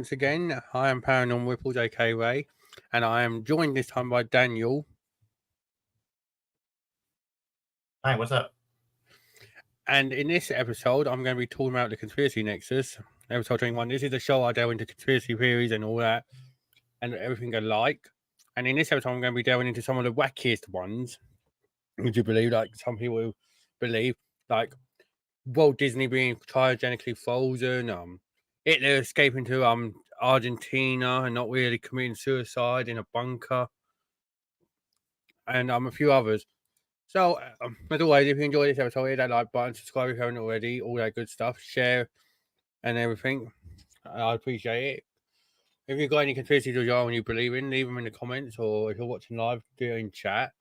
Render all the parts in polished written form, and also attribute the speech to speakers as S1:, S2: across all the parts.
S1: once again. I am Paranormal Ripples, aka Ray, and I am joined this time by Daniel.
S2: Hi, what's up?
S1: And in this episode, I'm going to be talking about the Conspiracy Nexus, episode 21. This is a show I delve into conspiracy theories and all that, and everything I like. And in this episode, I'm going to be delving into some of the wackiest ones. Would you believe? Like some people believe, like Walt Disney being cryogenically frozen, Hitler escaping to Argentina and not really committing suicide in a bunker, and a few others. So, as always, if you enjoy this episode, hit that like button, subscribe if you haven't already, all that good stuff, share and everything. I appreciate it. If you've got any conspiracies or y'all you believe in, leave them in the comments, or if you're watching live, do it in chat.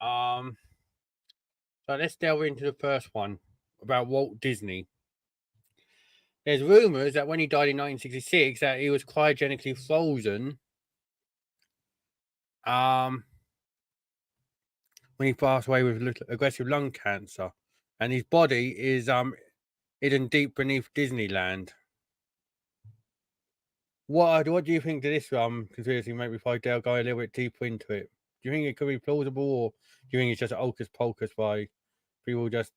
S1: So let's delve into the first one about Walt Disney. There's rumors that when he died in 1966, that he was cryogenically frozen. When he passed away with aggressive lung cancer, and his body is hidden deep beneath Disneyland. What do you think to this conspiracy? Maybe if I go a little bit deeper into it, do you think it could be plausible, or do you think it's just hocus pocus by people just,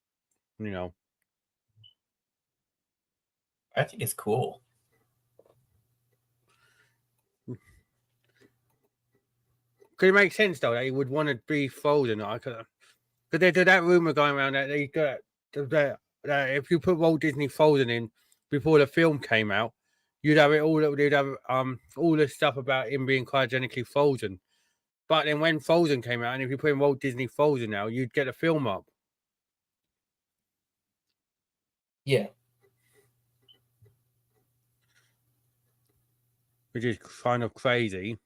S2: I think it's cool.
S1: Could it make sense though that he would want to be frozen? Because there's that rumor going around that they got that if you put Walt Disney frozen in before the film came out, you'd have it all. You'd have all this stuff about him being cryogenically frozen. But then when Frozen came out, and if you put in Walt Disney Frozen now, you'd get a film up.
S2: Yeah.
S1: Which is kind of crazy.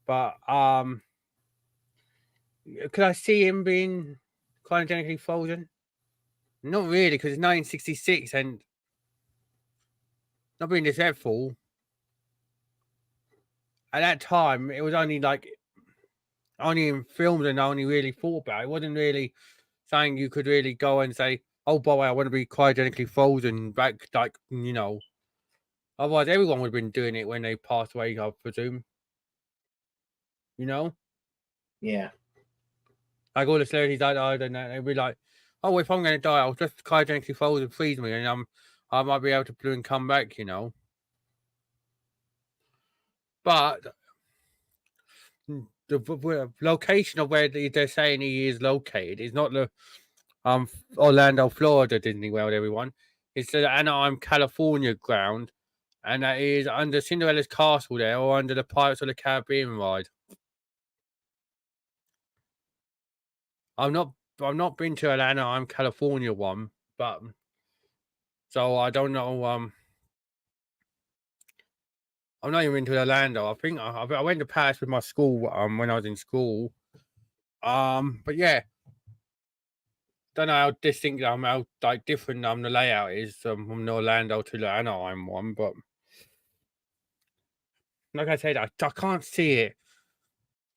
S1: But could I see him being cryogenically frozen? Not really, because it's 1966 and not being disrespectful. At that time, it was only in films and only really thought about. It wasn't really something you could really go and say, oh boy, I want to be cryogenically frozen back, Otherwise, everyone would have been doing it when they passed away, I presume.
S2: Yeah.
S1: Like all the celebrities that died and that, they'd be like, oh, if I'm going to die, I'll just cryogenically froze and freeze me, and I might be able to come back, But the location of where they're saying he is located is not the Orlando, Florida Disney World, everyone. It's the Anaheim, California ground, and that is under Cinderella's castle there, or under the Pirates of the Caribbean ride. I've not been to an Anaheim, California one, but so I don't know. I'm not even into Orlando. I think I went to Paris with my school when I was in school. But yeah, don't know how distinct how different the layout is from the Orlando to the Anaheim one, but like I said, I can't see it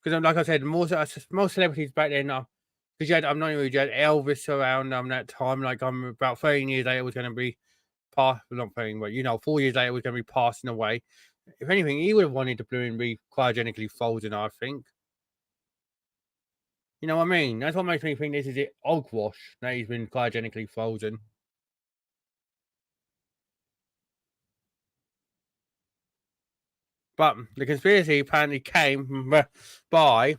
S1: because like I said, most celebrities back then, because you had Elvis around that time. Like about 13 years later, was going to be not 13, but 4 years later, was going to be passing away. If anything, he would have wanted to be cryogenically frozen, I think. You know what I mean? That's what makes me think this is it hogwash that he's been cryogenically frozen. But the conspiracy apparently came by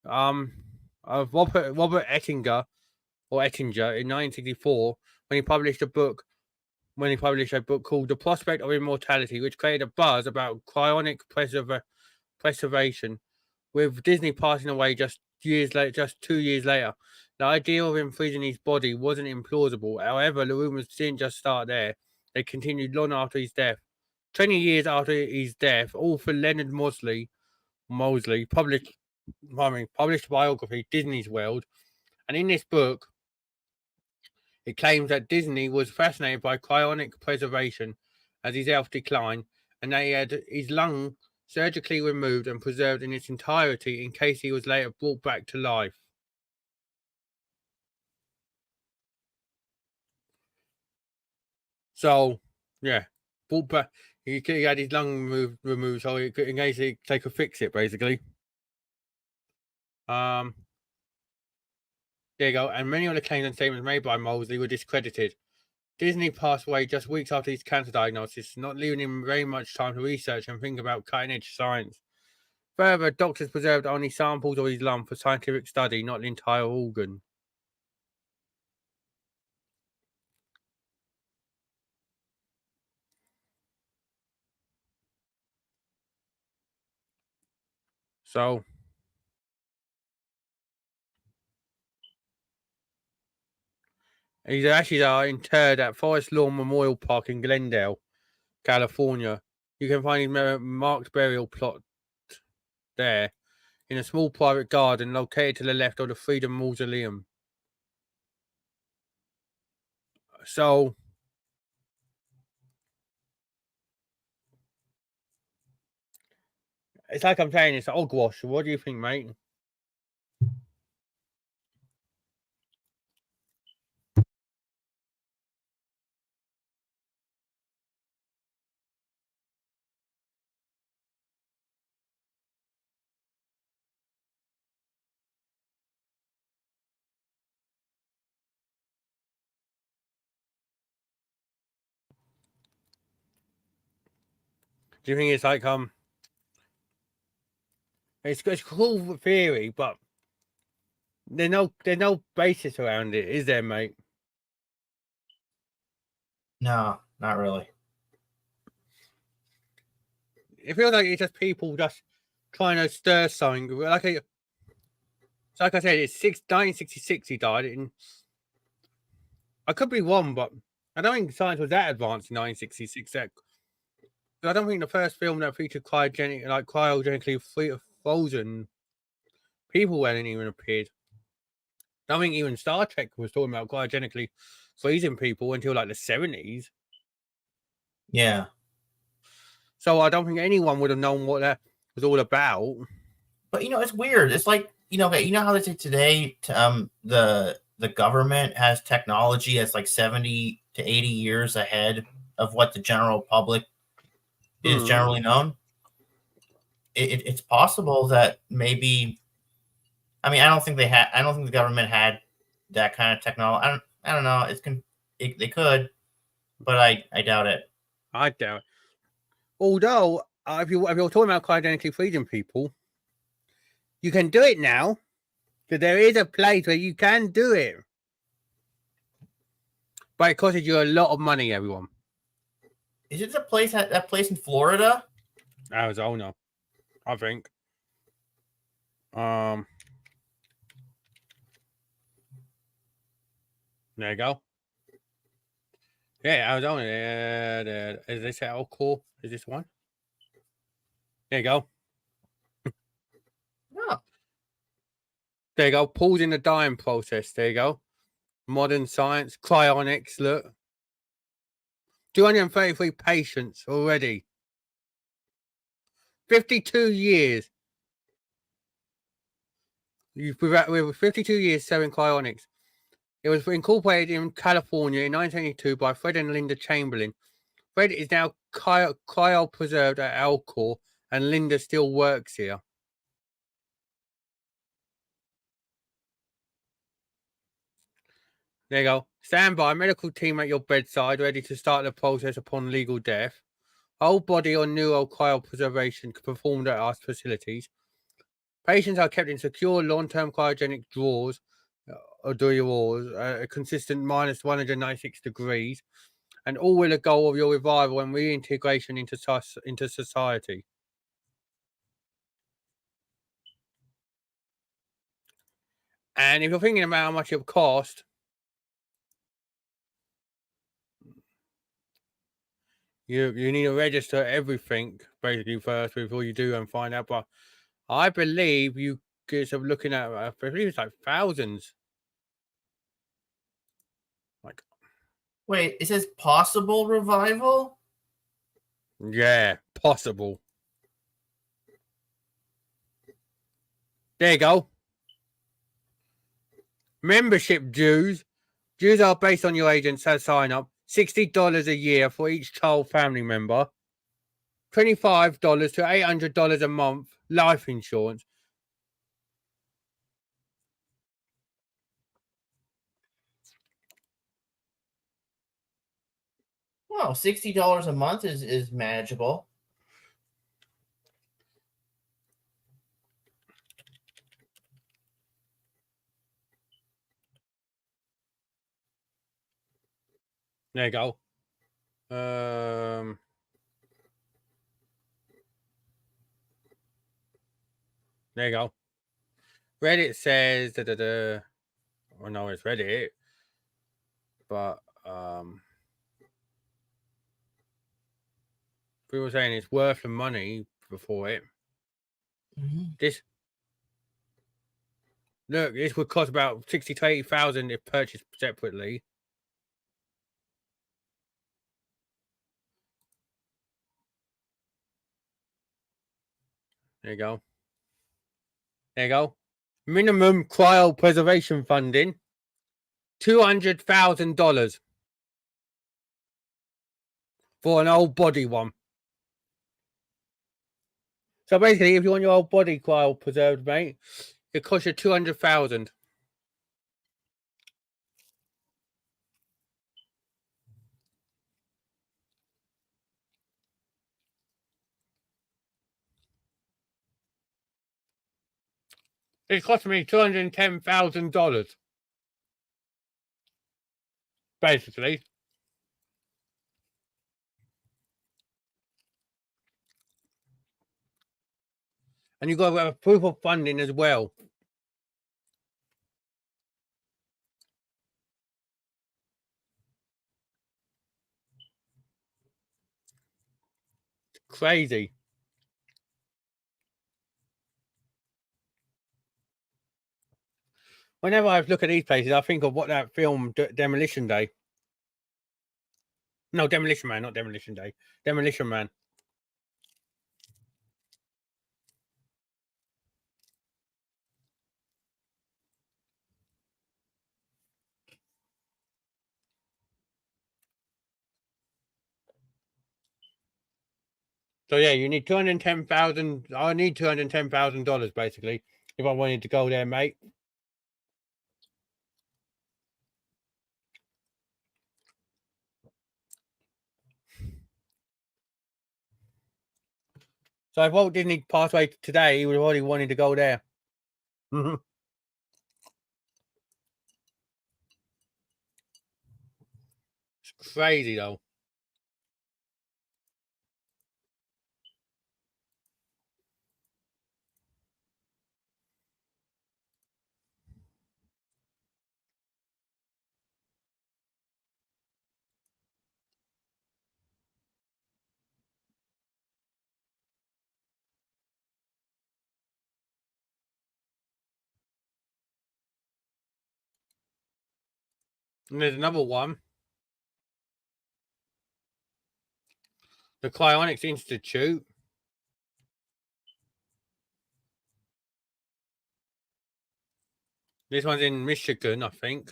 S1: of Robert Ettinger in 1964 when he published a book called The Prospect of Immortality, which created a buzz about cryonic preservation, with Disney passing away just 2 years later. The idea of him freezing his body wasn't implausible. However, the rumors didn't just start there. They continued long after his death. 20 years after his death, author Leonard Mosley published a biography, Disney's World, and in this book, it claims that Disney was fascinated by cryonic preservation as his health declined, and that he had his lung surgically removed and preserved in its entirety in case he was later brought back to life. So, Yeah. Brought back. He had his lung removed, so in case they could fix it, basically. There you go. And many of the claims and statements made by Mosley were discredited. Disney passed away just weeks after his cancer diagnosis, not leaving him very much time to research and think about cutting-edge science. Further, doctors preserved only samples of his lung for scientific study, not the entire organ. So, he's actually interred at Forest Lawn Memorial Park in Glendale, California. You can find his marked burial plot there in a small private garden located to the left of the Freedom Mausoleum. So, it's like I'm saying, it's hogwash. What do you think, mate? Do you think it's like it's a cool theory, but there's no basis around it, is there, mate?
S2: No, not really.
S1: It feels like it's just people just trying to stir something. Like I said, it's 1966 he died. I could be wrong, but I don't think science was that advanced in 1966. I don't think the first film that featured cryogenically frozen people hadn't even appeared. I don't think even Star Trek was talking about cryogenically freezing people until like the 70s.
S2: Yeah.
S1: So I don't think anyone would have known what that was all about.
S2: But it's weird. It's like how they say today, the government has technology that's like 70 to 80 years ahead of what the general public is generally known. It's possible that maybe. I mean, I don't think the government had that kind of technology. I don't know. They could, but I doubt it.
S1: I doubt it. Although, if you're talking about cryogenically freezing people, you can do it now. Because there is a place where you can do it. But it costs you a lot of money, everyone.
S2: Is it that place in Florida?
S1: Arizona, I think. There you go. Yeah, Arizona. Is this Elcor? Is this one? There you go.
S2: No.
S1: There you go. Pausing the dying process. There you go. Modern science. Cryonics. Look. 233 patients already. 52 years. With 52 years selling cryonics. It was incorporated in California in 1982 by Fred and Linda Chamberlain. Fred is now cryopreserved at Elcor, and Linda still works here. There you go. Stand by. Medical team at your bedside, ready to start the process upon legal death. Whole body or neural cryopreservation performed at our facilities. Patients are kept in secure long-term cryogenic drawers, a consistent minus 196 degrees, and all with the goal of your revival and reintegration into society. And if you're thinking about how much it would cost, you need to register everything basically first before you do and find out. But I believe you guys are looking at, I believe it's like thousands. Like,
S2: wait, it says possible revival?
S1: Yeah, possible. There you go. Membership dues. Dues are based on your agent's sign up. $60 a year for each child family member, $25 to $800 a month life insurance.
S2: Well, $60 a month is manageable.
S1: There you go. There you go. Reddit says well, no, it's Reddit, but people were saying it's worth the money before it. This would cost about 60 to 80,000 if purchased separately. There you go. There you go. Minimum cryopreservation funding, $200,000 for an old body one. So basically, if you want your old body cryopreserved, mate, it costs you $200,000. It cost me $210,000, basically. And you've got to have a proof of funding as well. It's crazy. Whenever I look at these places, I think of what that film, Demolition Day. No, Demolition Man, not Demolition Day. Demolition Man. So yeah, you need $210,000. I need $210,000 basically if I wanted to go there, mate. So if Walt Disney passed away today, he would have already wanted to go there. It's crazy though. And there's another one. The Cryonics Institute. This one's in Michigan, I think.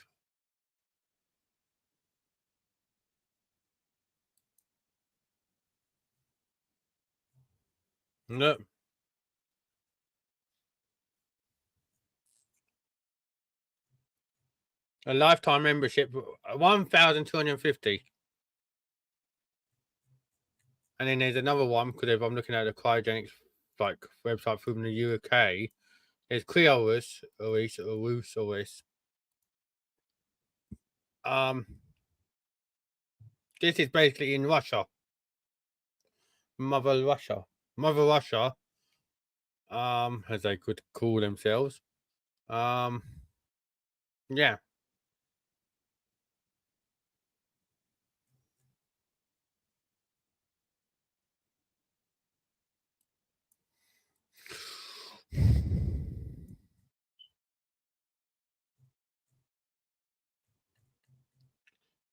S1: No. A lifetime membership, 1,250. And then there's another one, because if I'm looking at the cryogenics like website from the UK, there's Cryoris. This is basically in Russia. Mother Russia, as they could call themselves. Yeah.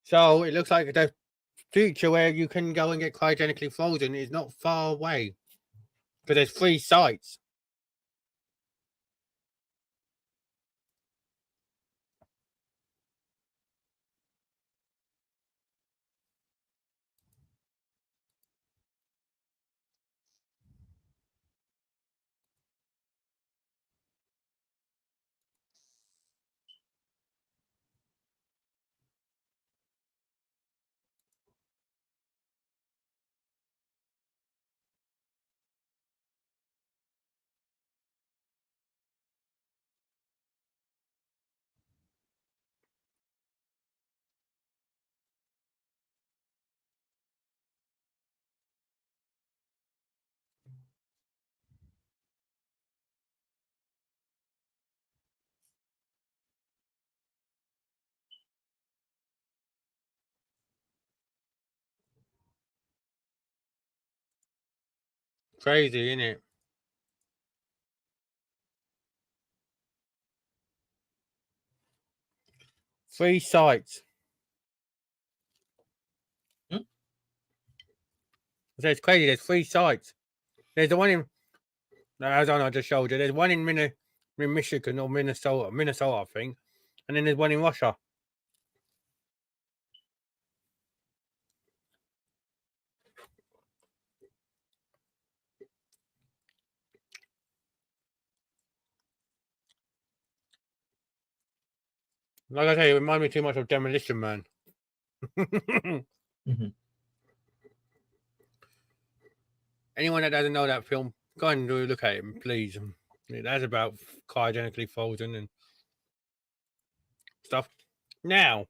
S1: So it looks like the future where you can go and get cryogenically frozen is not far away, because there's 3 sites. Crazy, isn't it? Three sites.
S2: Hmm?
S1: So it's crazy. There's 3 sites. There's the one in Arizona I just showed you. There's one in Michigan or Minnesota, I think, and then there's one in Russia. Like I say, it reminds me too much of Demolition Man.
S2: Mm-hmm.
S1: Anyone that doesn't know that film, go and look at it, please. That's about cryogenically frozen and stuff. Now,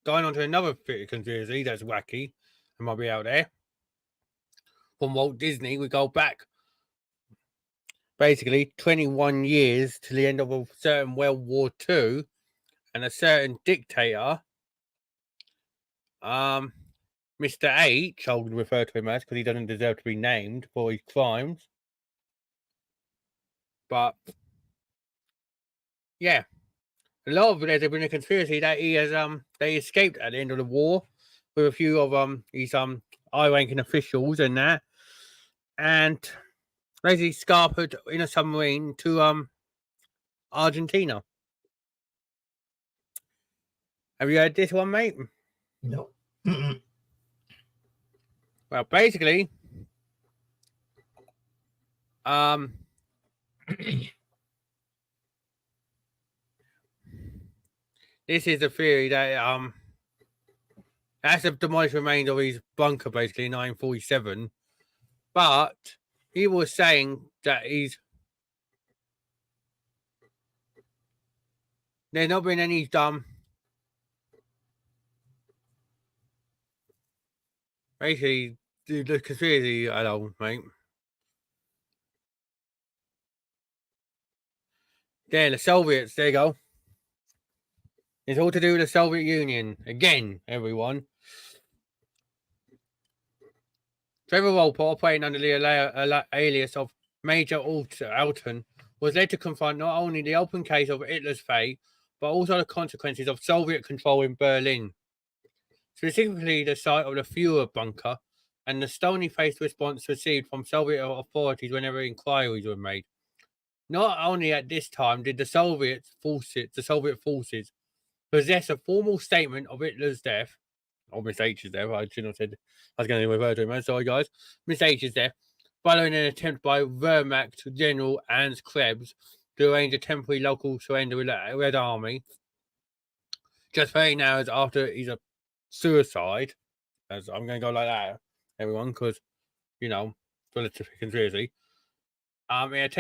S1: going on to another conspiracy that's wacky and might be out there. From Walt Disney, we go back basically 21 years to the end of a certain World War II, and a certain dictator, Mr. H, I would refer to him as because he doesn't deserve to be named for his crimes. But yeah, a lot of there's been a conspiracy that he has they escaped at the end of the war with a few of his high-ranking officials and that, and basically scarpered in a submarine to Argentina. Have you heard this one, mate?
S2: Nope. Mm-mm.
S1: Well, basically, this is the theory that that's the demolished remains of his bunker, basically in 1947. But he was saying that there's not been any basically the conspiracy. I don't, mate. There, the Soviets. There you go. It's all to do with the Soviet Union again, everyone. Trevor Walpole, operating under the alias of Major Alton, was led to confront not only the open case of Hitler's fate, but also the consequences of Soviet control in Berlin, specifically the site of the Führer bunker and the stony-faced response received from Soviet authorities whenever inquiries were made. Not only at this time did the Soviet forces possess a formal statement of Hitler's death, or Miss H's death, I shouldn't have said, I was going to refer to him, sorry guys, Miss H's death, following an attempt by Wehrmacht General Hans Krebs to arrange a temporary local surrender with the Red Army. Just 13 hours after his suicide, as I'm going to go like that, everyone, because, you know, for the conspiracy. It had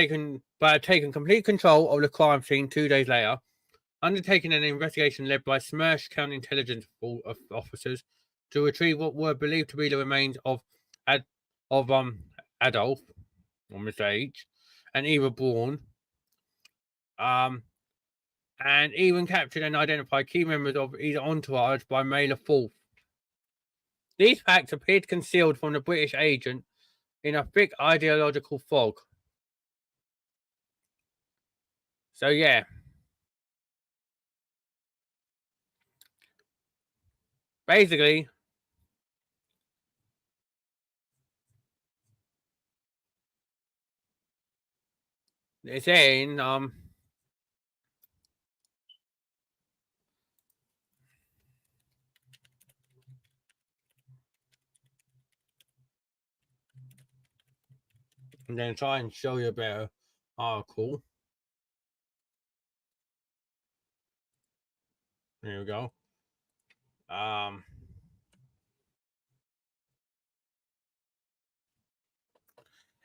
S1: taken complete control of the crime scene 2 days later, undertaking an investigation led by Smersh counterintelligence officers to retrieve what were believed to be the remains of Adolf, or Mr. H, and Eva Braun, and even captured and identified key members of his entourage by May the 4th. These facts appeared concealed from the British agent in a thick ideological fog. So yeah. Basically, they're saying I'm going to try and show you a better article. There we go. Here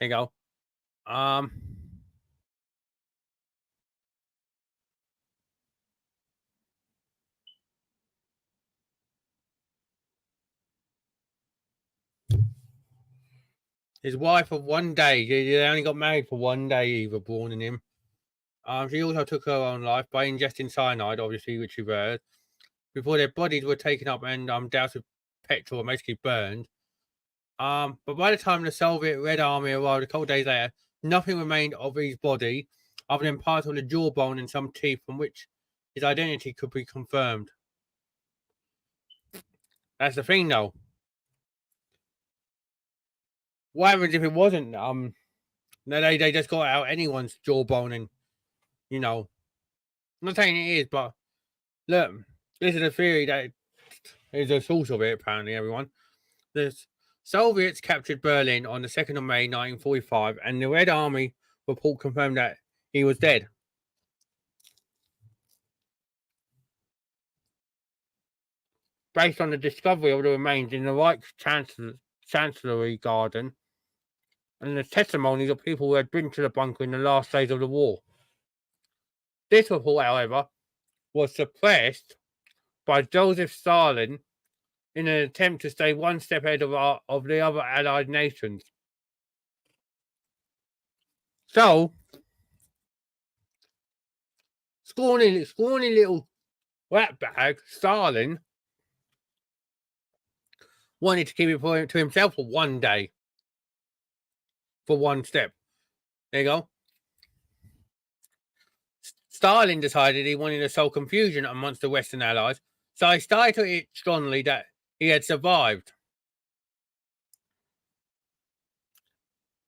S1: you go. His wife of one day. They only got married for 1 day, Eva Braun and him. She also took her own life by ingesting cyanide, obviously, which you've heard, before their bodies were taken up and doused with petrol and basically burned. But by the time the Soviet Red Army arrived a couple of days later, nothing remained of his body other than part of the jawbone and some teeth from which his identity could be confirmed. That's the thing, though. What happens if it wasn't? They just got out anyone's jawbone and, I'm not saying it is, but look, this is a theory that is a source of it, apparently, everyone. The Soviets captured Berlin on the 2nd of May, 1945, and the Red Army report confirmed that he was dead. Based on the discovery of the remains in the Reich Chancellery Garden and the testimonies of people who had been to the bunker in the last days of the war. This report, however, was suppressed by Joseph Stalin in an attempt to stay one step ahead of the other Allied nations. So, scrawny little ratbag, Stalin, wanted to keep it to himself for one day. For one step. There you go. Stalin decided he wanted to sow confusion amongst the Western Allies, so he started to hint strongly that he had survived.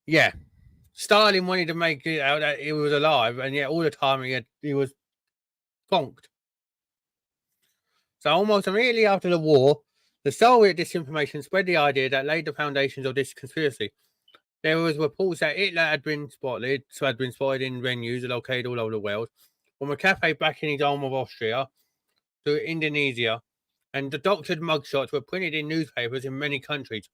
S1: Yeah. Stalin wanted to make it out that he was alive, and yet all the time he was conked. So almost immediately after the war, the Soviet disinformation spread the idea that laid the foundations of this conspiracy. There was reports that Hitler had been spotted in venues located all over the world, from a cafe back in his home of Austria to Indonesia, and the doctored mugshots were printed in newspapers in many countries.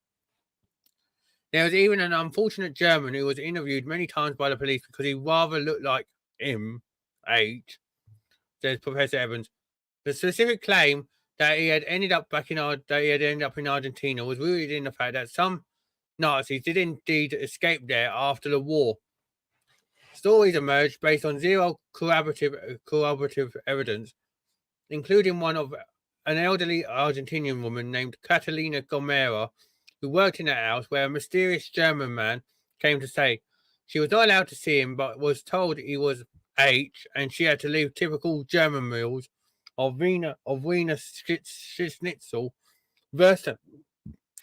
S1: There was even an unfortunate German who was interviewed many times by the police because he rather looked like him, H, says Professor Evans. The specific claim that he had ended up in Argentina was rooted in the fact that some Nazis did indeed escape there after the war. Stories emerged based on zero corroborative evidence, including one of an elderly Argentinian woman named Catalina Gomera, who worked in a house where a mysterious German man came to stay. She was not allowed to see him, but was told he was H, and she had to leave typical German meals of Wiener Schnitzel, Würste,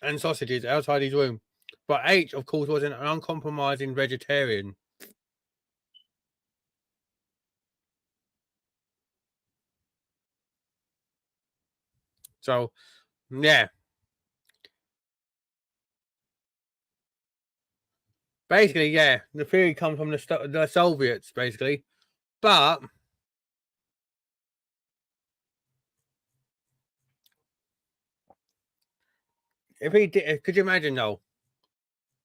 S1: and sausages outside his room. But H, of course, was an uncompromising vegetarian. So, yeah. Basically, yeah, the theory comes from the Soviets, basically. But if he did, could you imagine though?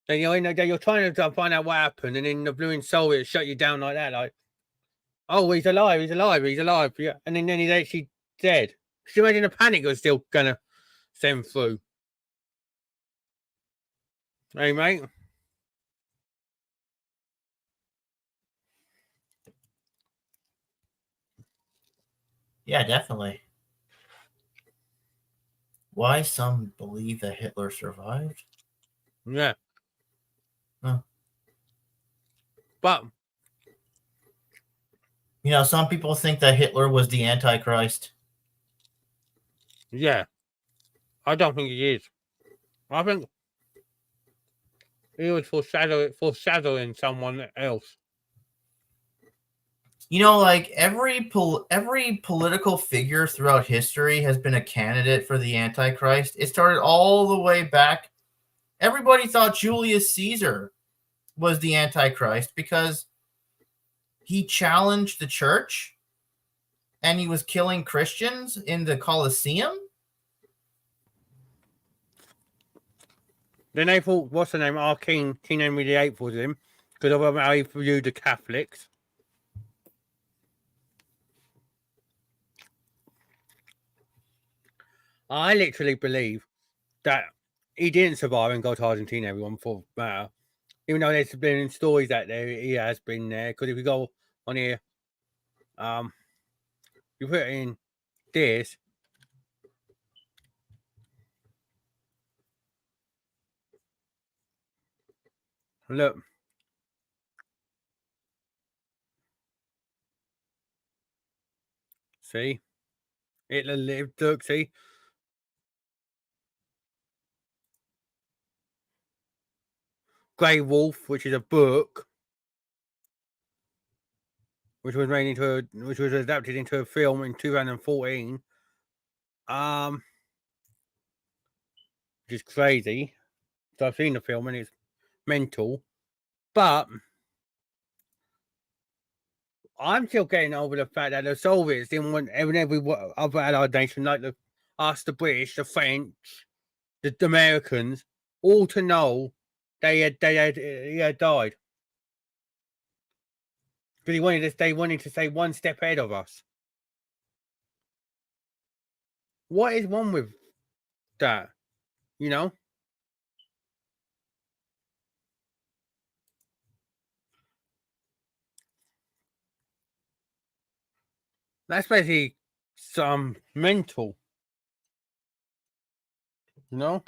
S1: Then you're trying to find out what happened, and then the blue Soviets shut you down like that, like, oh, he's alive, yeah, and then he's actually dead. Could you imagine the panic was still gonna send through? Hey, mate.
S2: Yeah, definitely. Why some believe that Hitler survived?
S1: Yeah.
S2: Huh.
S1: But
S2: some people think that Hitler was the Antichrist.
S1: yeah, I don't think he is. I think he was foreshadowing someone else.
S2: Like every political figure throughout history has been a candidate for the Antichrist. It started all the way back. Everybody thought Julius Caesar was the Antichrist because he challenged the church and he was killing Christians in the Colosseum.
S1: Then they thought, what's the name? Our King Henry VIII was him because of how he viewed the Catholics. I literally believe that he didn't survive and go to Argentina, everyone, for matter. Even though there's been stories that he has been there. Because if you go on here, you put in this. Look. See? Hitler lived. Look, see? Grey Wolf, which is a book, which was adapted into a film in 2014. Which is crazy. So I've seen the film and it's mental. But I'm still getting over the fact that the Soviets didn't want every other allied nation, like us, the British, the French, the Americans, all to know he had died. Because they wanted to stay one step ahead of us. What is wrong with that? You know? That's basically some mental. You know?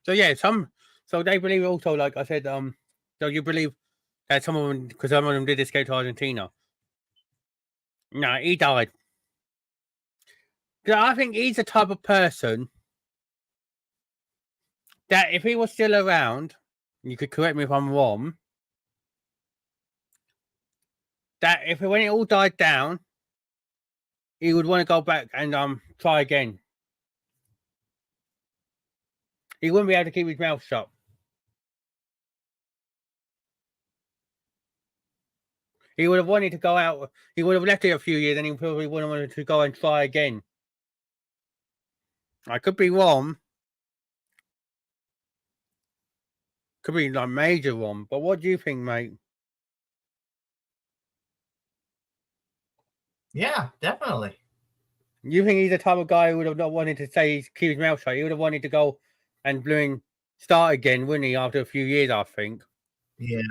S1: So yeah, so they believe also, like I said, so you believe that some of them, because some of them did escape to Argentina. No, he died. I think he's the type of person that if he was still around, you could correct me if I'm wrong, that if when it all died down, he would want to go back and try again. He wouldn't be able to keep his mouth shut. He would have wanted to go out. He would have left it a few years, and he probably would have wanted to go and try again. I could be wrong. Could be like major wrong. But what do you think, mate?
S2: Yeah, definitely.
S1: You think he's the type of guy who would have not wanted to keep his mouth shut? He would have wanted to go and start again, wouldn't he? After a few years, I think.
S2: Yeah.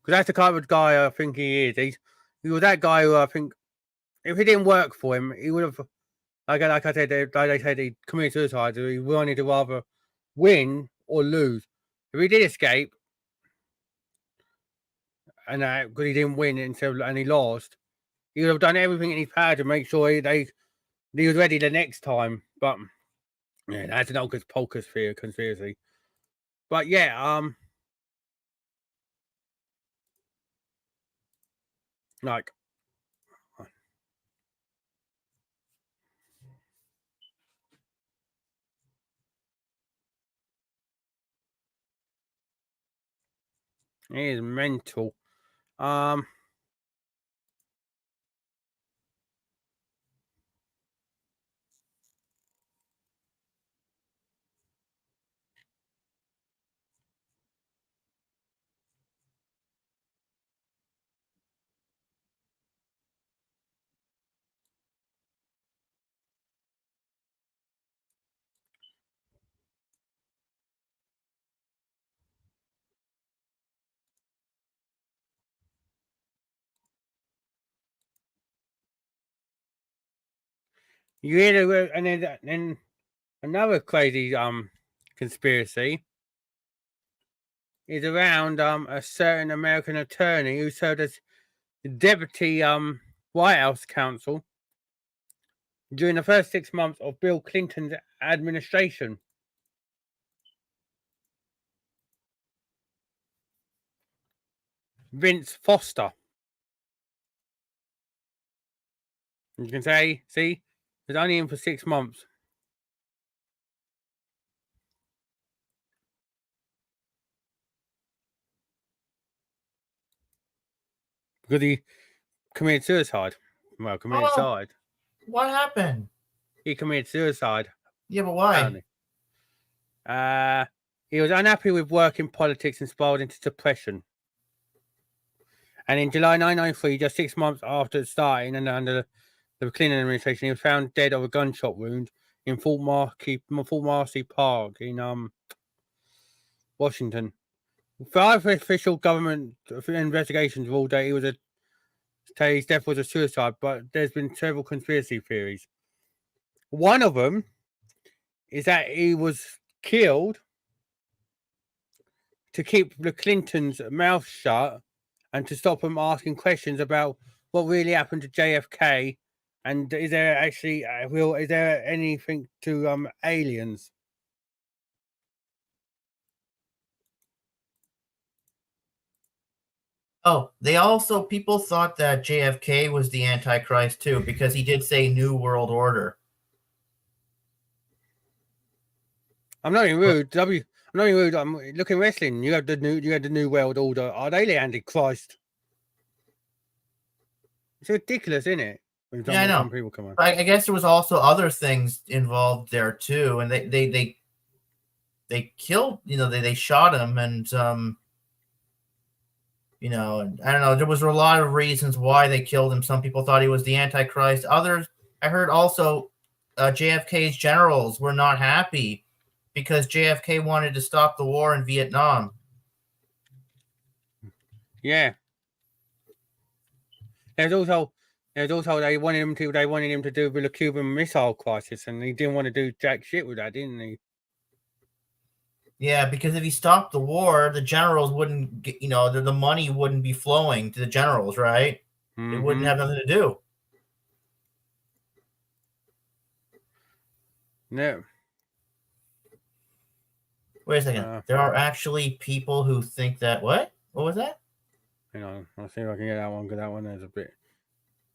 S1: Because that's the kind of guy I think he is. He was that guy who I think if it didn't work for him, he would have, like I said, they said he committed suicide. So he wanted to rather win or lose. If he did escape, and because he didn't win and he lost, he would have done everything in his power to make sure he was ready the next time. But yeah, that's an Hocus Pocus conspiracy. But yeah, like it is mental. You hear and then another crazy conspiracy is around a certain American attorney who served as deputy White House counsel during the first 6 months of Bill Clinton's administration. Vince Foster. You can see, it's only in for 6 months. Because he committed suicide. Well, committed suicide.
S2: What happened?
S1: He committed suicide.
S2: Yeah, but why?
S1: Apparently. He was unhappy with work in politics and spiraled into depression. And in July 1993, just 6 months after starting and under the Clinton administration, he was found dead of a gunshot wound in Fort Marcy Park in Washington. 5 official government investigations ruled that he was say his death was a suicide, but there's been several conspiracy theories. One of them is that he was killed to keep the Clintons' mouth shut and to stop them asking questions about what really happened to JFK. And is there actually is there anything to aliens?
S2: Oh, they also people thought that JFK was the Antichrist too, because he did say New World Order.
S1: I'm not even rude. I'm not even rude. I'm looking wrestling. You had the New World Order. Are they the Antichrist? It's ridiculous, isn't it? When
S2: Yeah, I know.
S1: some people come on.
S2: I guess there was also other things involved there too, and they killed. They shot him, and I don't know. There was a lot of reasons why they killed him. Some people thought he was the Antichrist. Others, I heard also, JFK's generals were not happy because JFK wanted to stop the war in Vietnam.
S1: Yeah. There's also they wanted him to do with the Cuban Missile Crisis, and he didn't want to do jack shit with that, didn't he?
S2: Yeah, because if he stopped the war, the generals wouldn't get, the money wouldn't be flowing to the generals, right? They wouldn't have nothing to do.
S1: No.
S2: Wait a second. There are actually people who think that. What was that?
S1: Hang on, I'll see if I can get that one, because that one is a bit.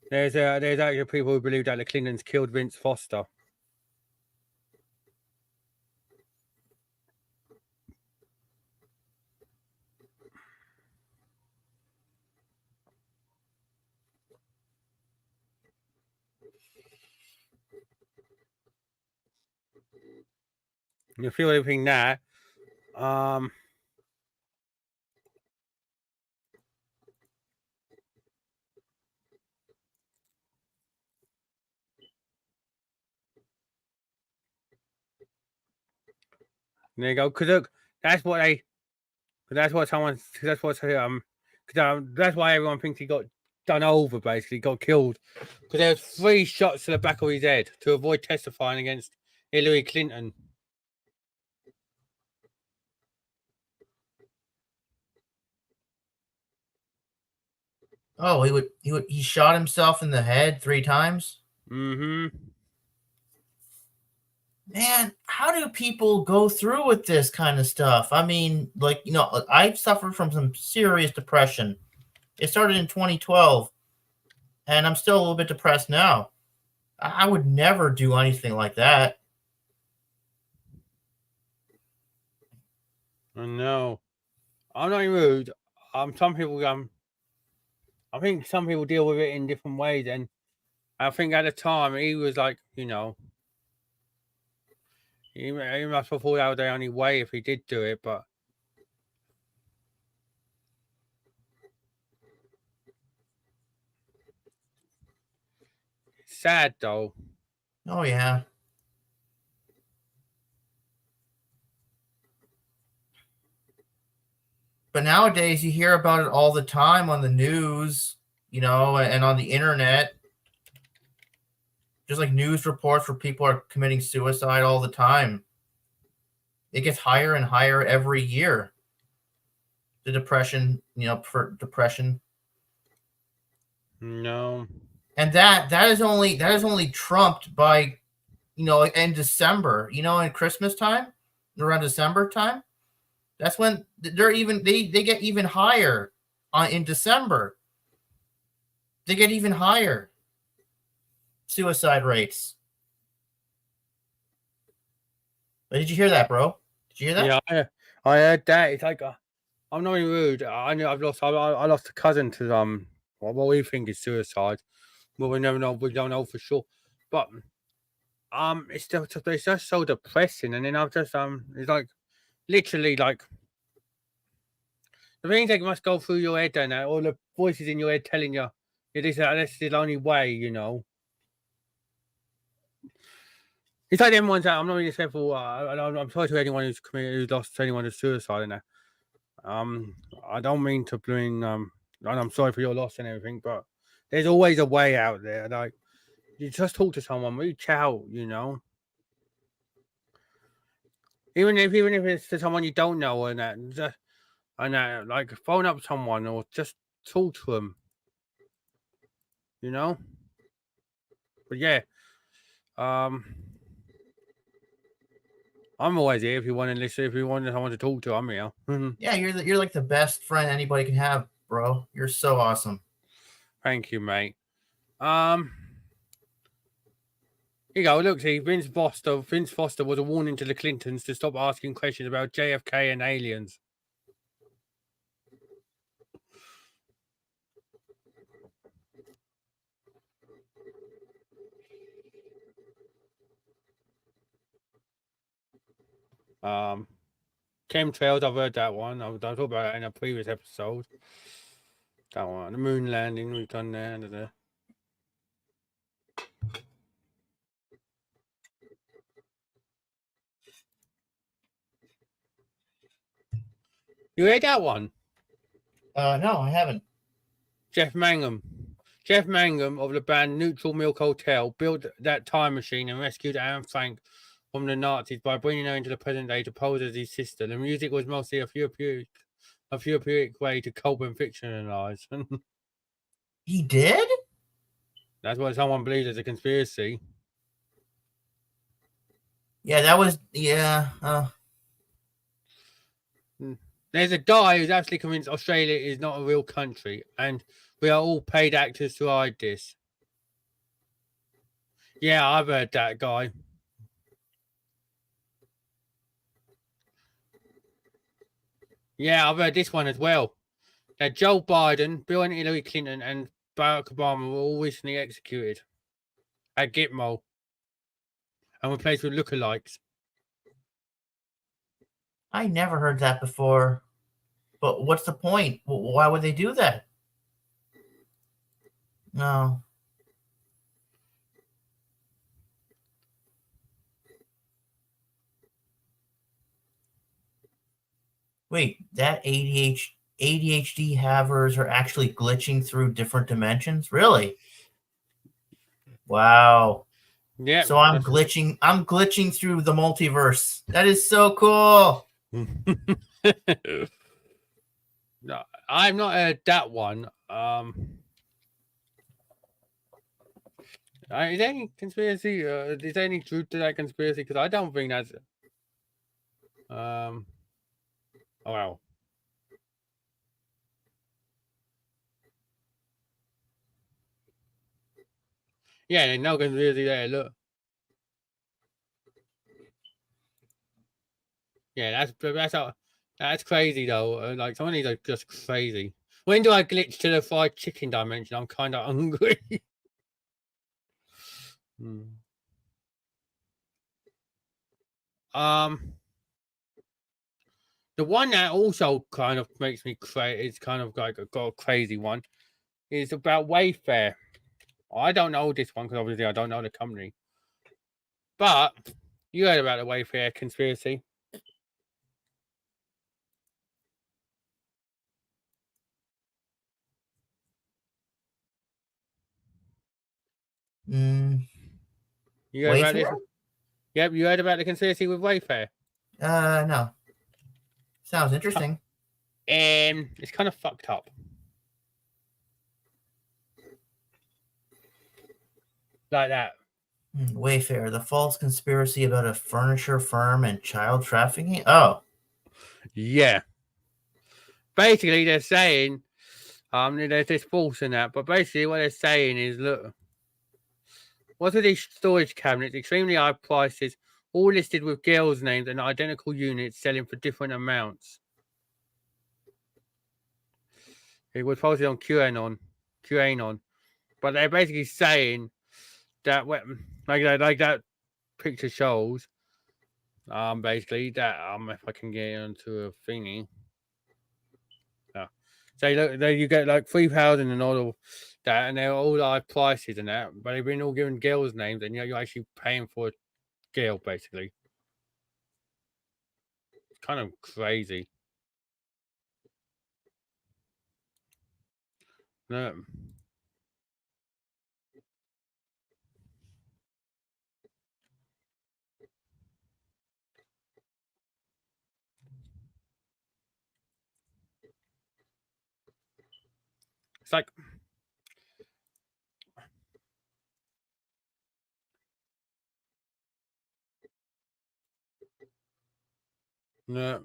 S1: There's actually people who believe that the Clintons killed Vince Foster. You feel everything that. There you go. Because look, that's why everyone thinks he got done over, basically, got killed. Because there was 3 shots to the back of his head to avoid testifying against Hillary Clinton.
S2: Oh, he shot himself in the head 3 times?
S1: Mm-hmm.
S2: Man, how do people go through with this kind of stuff? I mean, I've suffered from some serious depression. It started in 2012, and I'm still a little bit depressed now. I would never do anything like that.
S1: No, I'm not rude. Some people I think some people deal with it in different ways, and I think at the time he was like, he must have thought that was the only way if he did do it, but sad though.
S2: Oh yeah. But nowadays you hear about it all the time on the news, and on the internet. Just like news reports where people are committing suicide all the time. It gets higher and higher every year. The depression, for depression.
S1: No.
S2: And that is only trumped by, in December, in Christmas time, around December time. That's when they get even higher in December. They get even higher suicide rates. But did you hear that, bro? Did you hear that?
S1: Yeah, I heard that. It's like I'm not even rude. I lost a cousin to what we think is suicide. Well, we never know. We don't know for sure. But it's just so depressing. And then I've just it's like literally like the things that must go through your head, and all the voices in your head telling you this is the only way, It's like them ones that I'm not really careful. I'm sorry to anyone who's lost anyone to suicide and that. I don't mean to blame. And I'm sorry for your loss and everything, but There's always a way out there. Like, you just talk to someone, reach out, you know. Even if it's to someone you don't know, and that, like phone up someone or just talk to them, you know. But yeah, I'm always here if you want to listen. If you want someone to talk to, I'm here.
S2: Yeah, you're like the best friend anybody can have, bro. You're so awesome.
S1: Thank you, mate. Here you go. Look, see, Vince Foster. Vince Foster was a warning to the Clintons to stop asking questions about JFK and aliens. Chemtrails, I've heard that one. I talked about it in a previous episode. That one, the moon landing, we've done there. You heard that one?
S2: No, I haven't.
S1: Jeff Mangum. Jeff Mangum of the band Neutral Milk Hotel built that time machine and rescued Anne Frank from the Nazis by bringing her into the present day to pose as his sister. The music was mostly a therapeutic way to cope and fictionalize.
S2: He did?
S1: That's what someone believes is a conspiracy.
S2: Yeah, that was
S1: There's a guy who's actually convinced Australia is not a real country, and we are all paid actors to hide this. Yeah, I've heard that guy. Yeah, I've heard this one as well. That Joe Biden, Bill and Hillary Clinton, and Barack Obama were all recently executed at Gitmo and replaced with lookalikes.
S2: I never heard that before. But what's the point? Why would they do that? No. Wait, that ADHD havers are actually glitching through different dimensions? Really? Wow.
S1: Yeah.
S2: So I'm glitching through the multiverse. That is so cool.
S1: No, I've not heard that one. Is there any conspiracy? Is there any truth to that conspiracy? Because I don't think that's. Oh wow. Yeah, there's no conspiracy there. Look. Yeah, that's crazy though. Like some of these are just crazy. When do I glitch to the fried chicken dimension? I'm kind of hungry. The one that also kind of makes me crazy. It's kind of like got a crazy one. Is about Wayfair. I don't know this one because obviously I don't know the company. But you heard about the Wayfair conspiracy. You heard about this? Yep, you heard about the conspiracy with Wayfair.
S2: No. Sounds interesting.
S1: It's kind of fucked up. Like that.
S2: Wayfair, the false conspiracy about a furniture firm and child trafficking. Oh,
S1: yeah. Basically, they're saying, there's this false in that, but basically what they're saying is, look, what's with these storage cabinets, extremely high prices, all listed with girls' names and identical units selling for different amounts. It was posted on QAnon, but they're basically saying that, like that picture shows, basically that, if I can get onto a thingy. So look, there you get like 3,000 and all of that, and they're all high prices and that, but they've been all given girls' names, and you're actually paying for a girl, basically. It's kind of crazy. No. like no.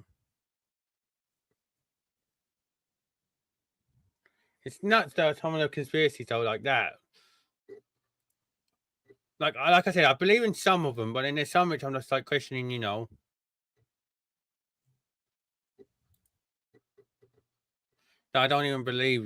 S1: It's nuts though. Some of the conspiracies are like that. Like I said, I believe in some of them, but then there's some which I'm just like questioning. That I don't even believe.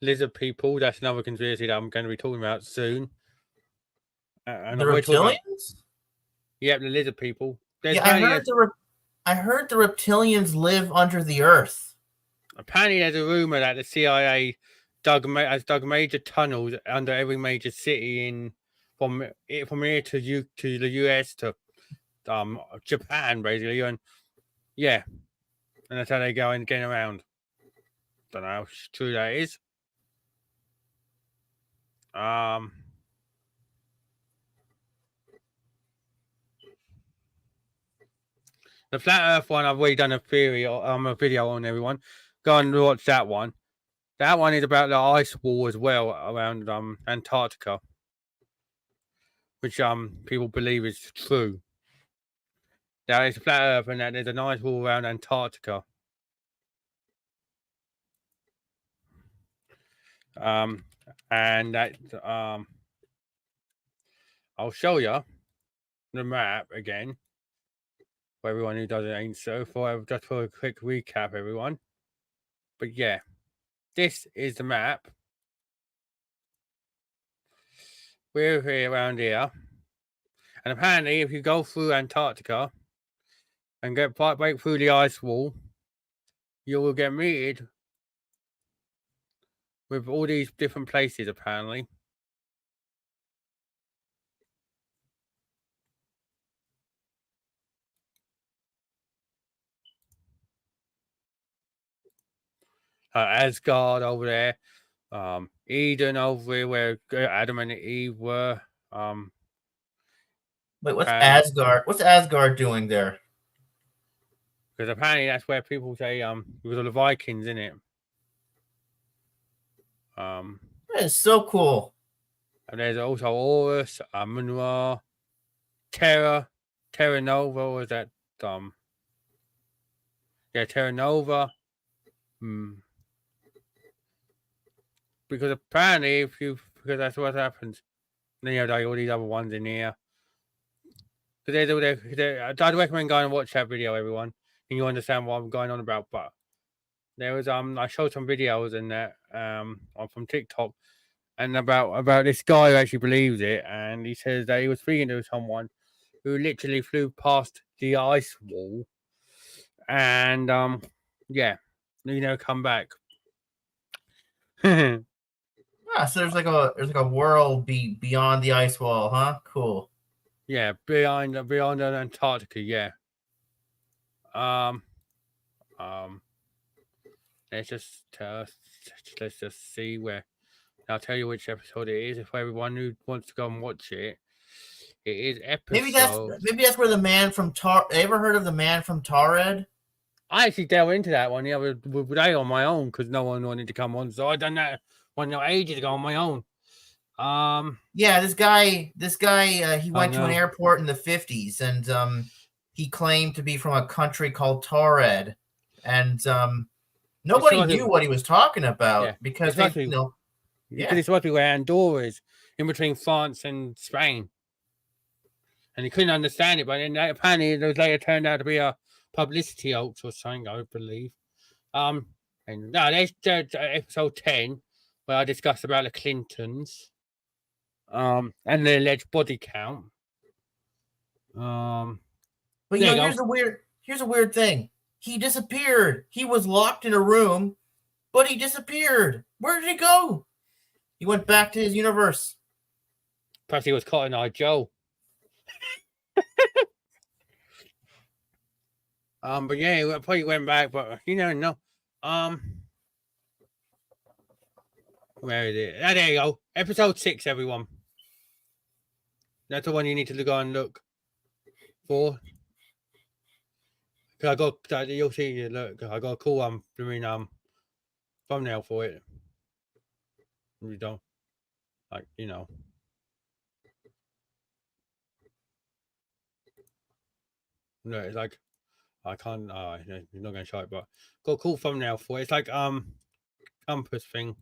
S1: Lizard people. That's another conspiracy that I'm going to be talking about soon. And
S2: The
S1: we're talking about
S2: reptilians?
S1: the lizard people. There's
S2: Yeah, I heard the reptilians live under the earth.
S1: Apparently there's a rumor that the CIA has dug major tunnels under every major city from here to the US to Japan basically, and yeah, and that's how they go and get around. Don't know how true that is. The flat Earth one, I've already done a video on, everyone. Go and watch that one. That one is about the ice wall as well around Antarctica, which people believe is true. There is a flat Earth and there's an ice wall around Antarctica. And that I'll show you the map again for everyone who doesn't ain't so just for a quick recap, everyone. But yeah, this is the map. We're here around here, and apparently, if you go through Antarctica and break through the ice wall, you will get meted with all these different places. Apparently, Asgard over there, Eden over here where Adam and Eve were.
S2: Wait, what's Asgard? What's Asgard doing there?
S1: Because apparently that's where people say because of the Vikings in it.
S2: That is so cool.
S1: And there's also Horus, Munra, Terra Nova. Was that yeah, Terra Nova. Because apparently, because that's what happens. Then you have all these other ones in here. I'd recommend going and watch that video, everyone, and you understand what I'm going on about. But there was I showed some videos in that from TikTok, and about this guy who actually believes it, and he says that he was speaking to someone who literally flew past the ice wall, and yeah, come back.
S2: Yeah, so there's like a world beyond the ice wall, huh? Cool.
S1: Yeah, beyond Antarctica, yeah. Let's just see where. I'll tell you which episode it is. If everyone who wants to go and watch it, it is episode.
S2: Maybe that's where the man from Ever heard of the man from Tared?
S1: I actually delved into that one the other day on my own because no one wanted to come on, so I done that one ages ago on my own.
S2: Yeah, this guy, he went to an airport in the 50s, and he claimed to be from a country called Tared, and nobody knew what he was talking about because
S1: because it's supposed to be where Andorra is, in between France and Spain, and he couldn't understand it. But then apparently, it was later turned out to be a publicity hoax or something, I believe. And no, there's episode 10 where I discussed about the Clintons. And the alleged body count.
S2: But here's a weird thing. He disappeared. He was locked in a room, but he disappeared. Where did he go? He went back to his universe.
S1: Perhaps he was Cotton Eye Joe. But yeah, he probably went back, but you never know. Where is it? Ah, there you go. Episode 6, everyone. That's the one you need to go and look for. I got, you'll see. Look, I got a cool thumbnail for it. You don't like, No, it's like I can't. You're not gonna show it, but got a cool thumbnail for it. It's like compass thing.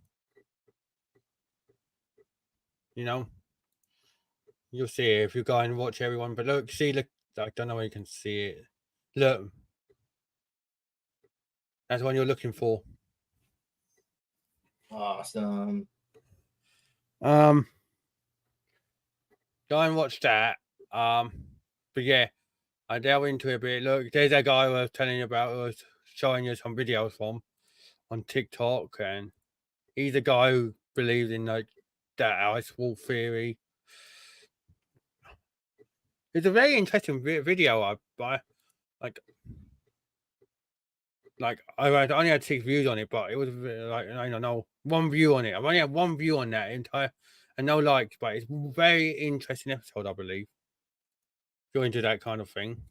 S1: You'll see it if you go and watch everyone. But look, I don't know where you can see it. Look, that's the one you're looking for.
S2: Awesome.
S1: Go and watch that. But yeah, I delve into it a bit. Look, there's that guy I was telling you about. I was showing you some videos from on TikTok, and he's a guy who believes in like that ice wall theory. It's a very interesting video. I only had 6 views on it, but it was like I don't know, 1 view on it. I've only had 1 view on that entire, and no likes. But it's a very interesting episode, I believe. If you're into that kind of thing.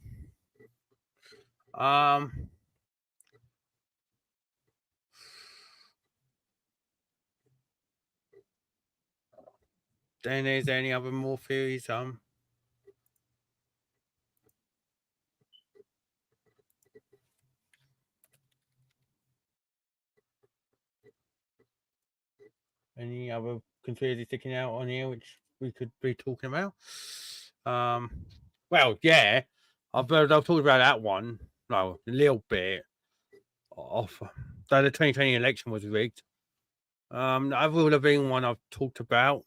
S1: Then is there any other more theories? Any other conspiracy sticking out on here which we could be talking about? Well, yeah, I've talked about that one. No, a little bit off. That the 2020 election was rigged. The other would have been one I've talked about.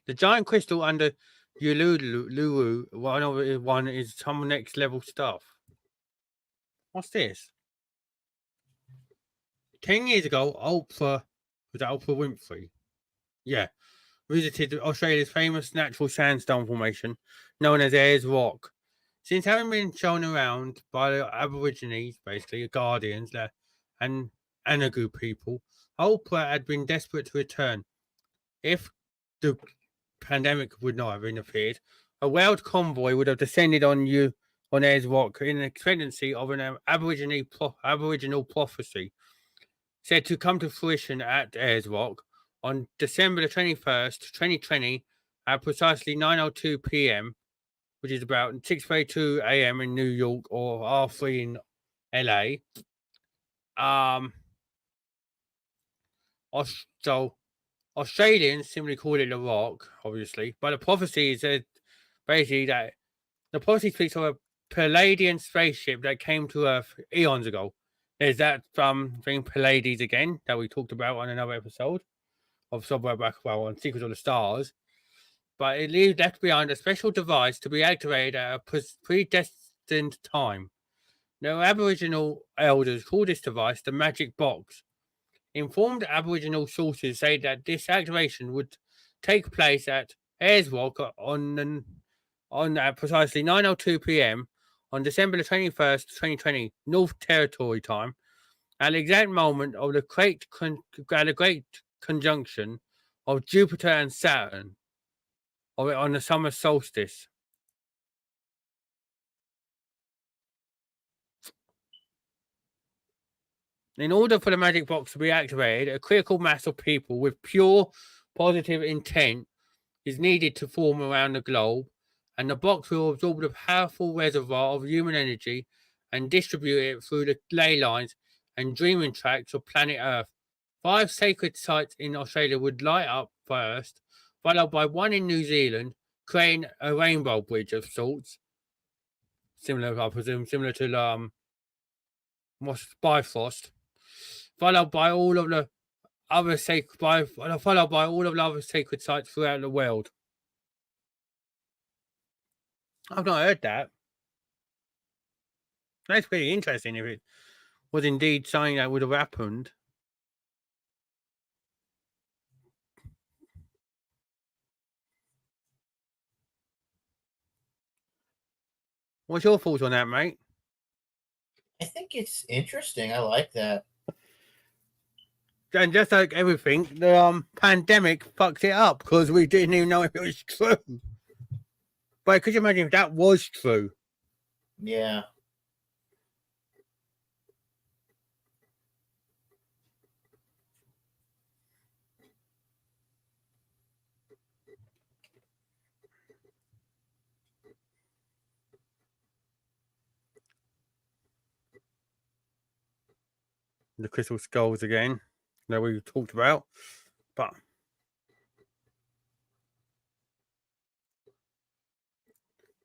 S1: The giant crystal under Uluru, one is some next level stuff. What's this? 10 years ago, was that Oprah Winfrey? Yeah. Visited Australia's famous natural sandstone formation known as Ayers Rock. Since having been shown around by the Aborigines, basically the Guardians, and Anagu people, Oprah had been desperate to return. If the pandemic would not have interfered, a whaled convoy would have descended on Ayers Rock in expectancy of an Aboriginal prophecy said to come to fruition at Ayers Rock on December the 21st, 2020, at precisely 9:02 p.m., which is about 6:32 a.m. in New York or R3 in LA. So Australians simply called it the Rock, obviously, but the prophecy said basically that the prophecy speaks of a Palladian spaceship that came to Earth eons ago. There's that thing Pallades again that we talked about on another episode of Somewhere Back, on Secrets of the Stars. But it left behind a special device to be activated at a predestined time. Now, Aboriginal elders call this device the magic box. Informed Aboriginal sources say that this activation would take place at Ayers Rock on precisely 9:02 p.m. on December the 21st, 2020, North Territory time, at the exact moment of the great conjunction of Jupiter and Saturn on the summer solstice. In order for the magic box to be activated, a critical mass of people with pure positive intent is needed to form around the globe, and the box will absorb the powerful reservoir of human energy and distribute it through the ley lines and dreaming tracks of planet Earth. 5 sacred sites in Australia would light up first, followed by one in New Zealand, creating a rainbow bridge of sorts. Similar, I presume, to Bifrost. followed by all of the other sacred followed by all of the other sacred sites throughout the world. I've not heard that. That's pretty interesting if it was indeed something that would have happened. What's your thoughts on that, mate?
S2: I think it's interesting. I like that.
S1: And just like everything, the pandemic fucked it up because we didn't even know if it was true. But could you imagine if that was true?
S2: Yeah.
S1: The crystal skulls again that we talked about. But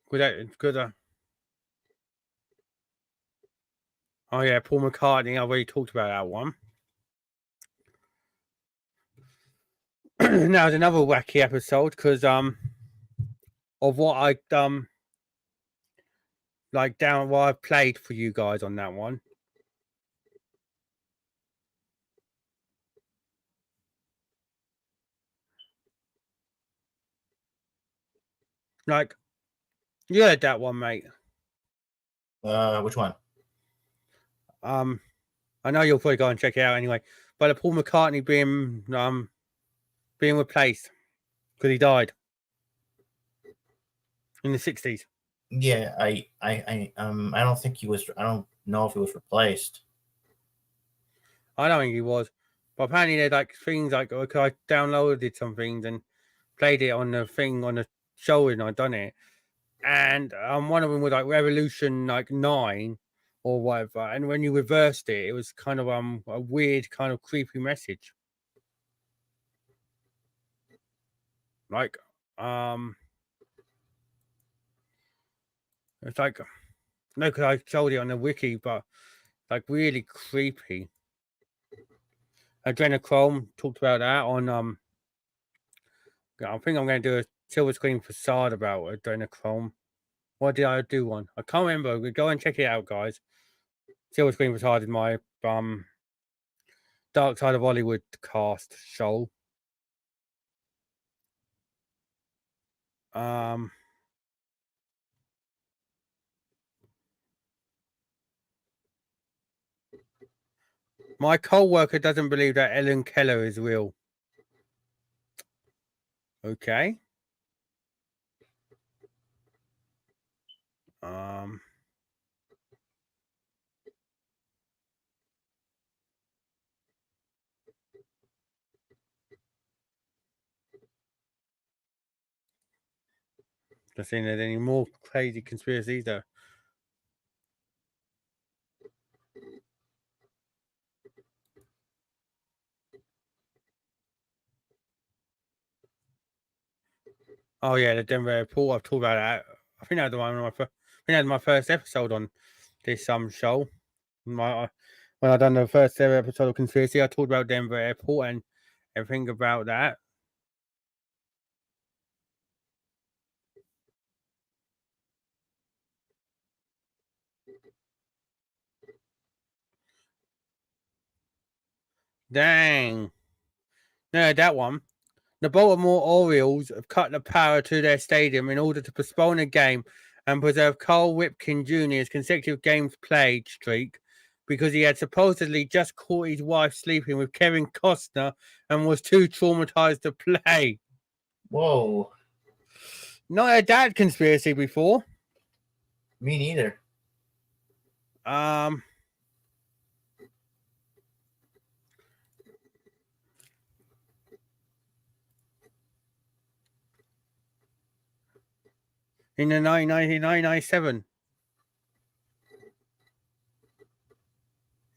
S1: good. Oh yeah, Paul McCartney. I already talked about that one. Now, it's another wacky episode because of what I like down what I played for you guys on that one. Like, you heard that one, mate.
S2: Which one?
S1: I know you'll probably go and check it out anyway. But the Paul McCartney being replaced because he died in the 60s.
S2: Yeah, I don't think he was. I don't know if he was replaced.
S1: I don't think he was, but apparently there's like things like okay, I downloaded some things and played it on the thing on the show and I done it, and one of them was like Revolution like 9 or whatever, and when you reversed it, it was kind of a weird kind of creepy message, like it's like no, because I showed it on the wiki, but like really creepy. Adrenochrome talked about that on I think I'm going to do a silver screen facade about adrenochrome. What did I do one? I can't remember. Go and check it out, guys. Silver screen facade is my Dark Side of Hollywood cast show. My co-worker doesn't believe that Ellen Keller is real. Okay. Just seeing there's any more crazy conspiracies there. Oh yeah, the Denver airport. I've talked about that. I think that was the one. I think that was my first episode on this show. When I done the first ever episode of Conspiracy, I talked about Denver airport and everything about that. Dang. No, that one. The Baltimore Orioles have cut the power to their stadium in order to postpone a game and preserve Carl Ripken Jr.'s consecutive games played streak because he had supposedly just caught his wife sleeping with Kevin Costner and was too traumatized to play.
S2: Whoa.
S1: Not heard that conspiracy before.
S2: Me neither.
S1: In the 1997.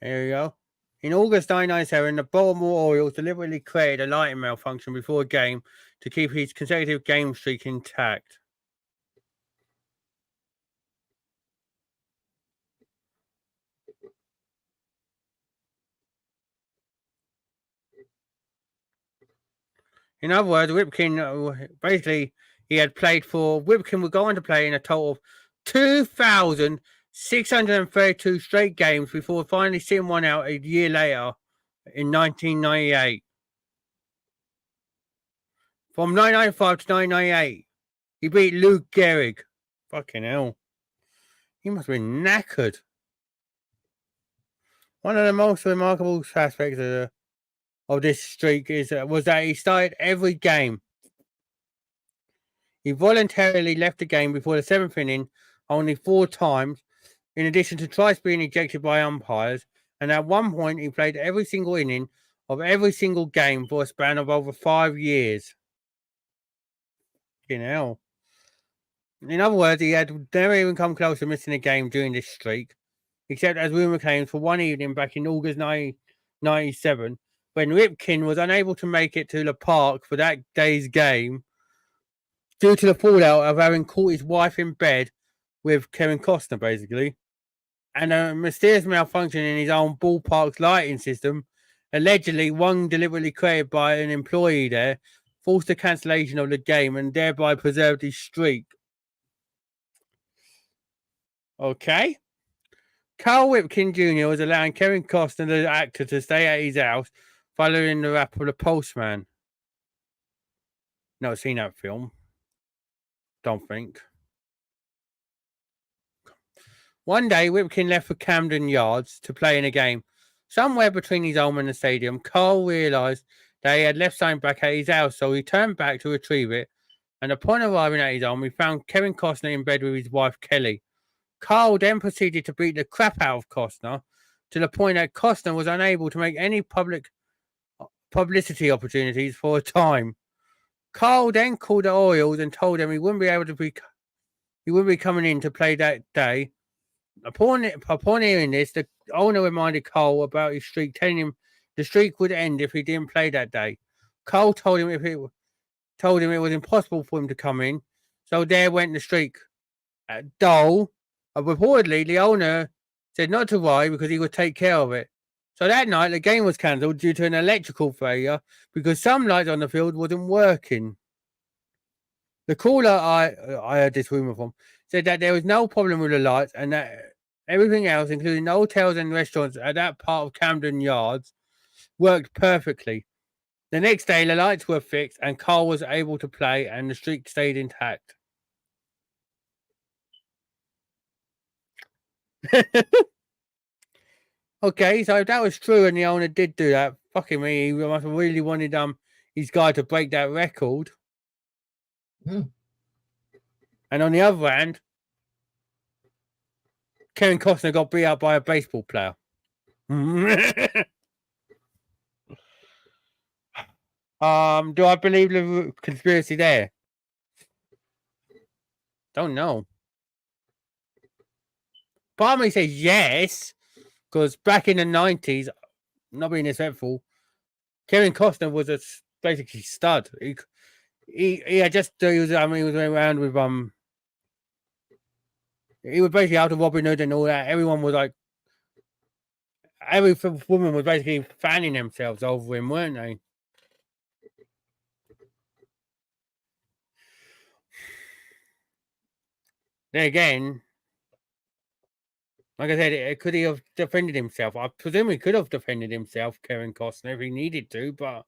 S1: There you go. In August 1997, the Baltimore Orioles deliberately created a lighting malfunction before a game to keep his consecutive game streak intact. In other words, Ripken basically Ripken would go on to play in a total of 2,632 straight games before finally sitting one out a year later in 1998. From 1995 to 1998, he beat Lou Gehrig. Fucking hell. He must have been knackered. One of the most remarkable aspects of this streak was that he started every game. He voluntarily left the game before the seventh inning only 4 times, in addition to twice being ejected by umpires, and at one point he played every single inning of every single game for a span of over 5 years. You know. In other words, he had never even come close to missing a game during this streak, except as rumour claims for one evening back in August 1997, when Ripken was unable to make it to the park for that day's game due to the fallout of having caught his wife in bed with Kevin Costner, basically, and a mysterious malfunction in his own ballpark's lighting system, allegedly one deliberately created by an employee there, forced the cancellation of the game and thereby preserved his streak. Okay. Carl Ripken Jr. was allowing Kevin Costner, the actor, to stay at his house following the rap of The Postman. Not seen that film. Don't think. One day, Ripken left for Camden Yards to play in a game. Somewhere between his home and the stadium, Carl realised that he had left something back at his house, so he turned back to retrieve it. And upon arriving at his home, he found Kevin Costner in bed with his wife, Kelly. Carl then proceeded to beat the crap out of Costner to the point that Costner was unable to make any publicity opportunities for a time. Carl then called the Orioles and told them he wouldn't be coming in to play that day. Upon hearing this, the owner reminded Carl about his streak, telling him the streak would end if he didn't play that day. Carl told him it was impossible for him to come in, so there went the streak. Though, reportedly, the owner said not to worry because he would take care of it. So that night, the game was cancelled due to an electrical failure because some lights on the field wasn't working. The caller I heard this rumour from said that there was no problem with the lights and that everything else, including the hotels and restaurants at that part of Camden Yards, worked perfectly. The next day, the lights were fixed and Carl was able to play and the streak stayed intact. Okay, so if that was true and the owner did do that, fucking me, he must have really wanted his guy to break that record. And on the other hand, Kevin Costner got beat up by a baseball player. Do I believe the conspiracy there? Don't know. Part of me says yes, because back in the 90s, not being disrespectful, Kevin Costner was a basically stud. He was around with he was basically out of Robin Hood and all that. Everyone was like, every woman was basically fanning themselves over him, weren't they? Then again, like I said, could he have defended himself? I presume he could have defended himself, Kevin Costner, if he needed to, but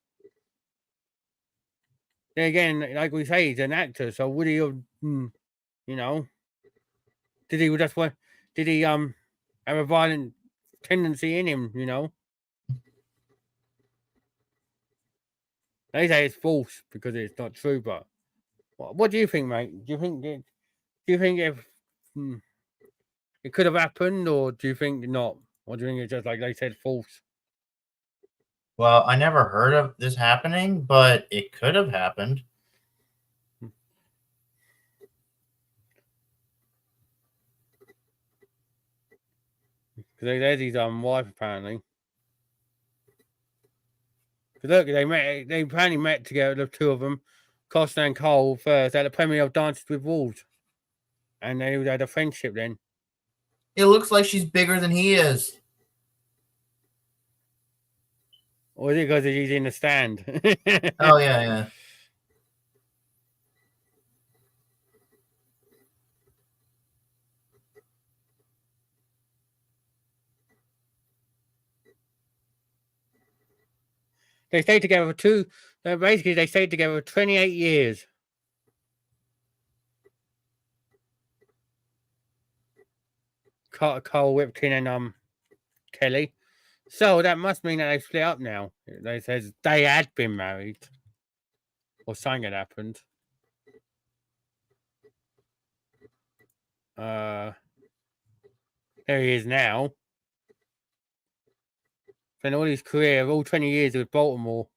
S1: then again, like we say, he's an actor, so would he have, did he have a violent tendency in him, They say it's false because it's not true, but what do you think, mate? Do you think if it could have happened, or do you think not? Or do you think it's just like they said, false?
S2: Well, I never heard of this happening, but it could have happened.
S1: Because there's his wife apparently. Because look, they apparently met together, the two of them, Costner and Cole, first at the premiere of Dances with Wolves, and they had a friendship then.
S2: It looks like she's bigger than he is.
S1: Or is it because he's in the stand?
S2: Oh yeah.
S1: They stayed together for basically they stayed together for 28 years. Carl Ripken and Kelly. So that must mean that they split up now. They says they had been married. Or something had happened. There he is now. Spent all his career, all 20 years with Baltimore.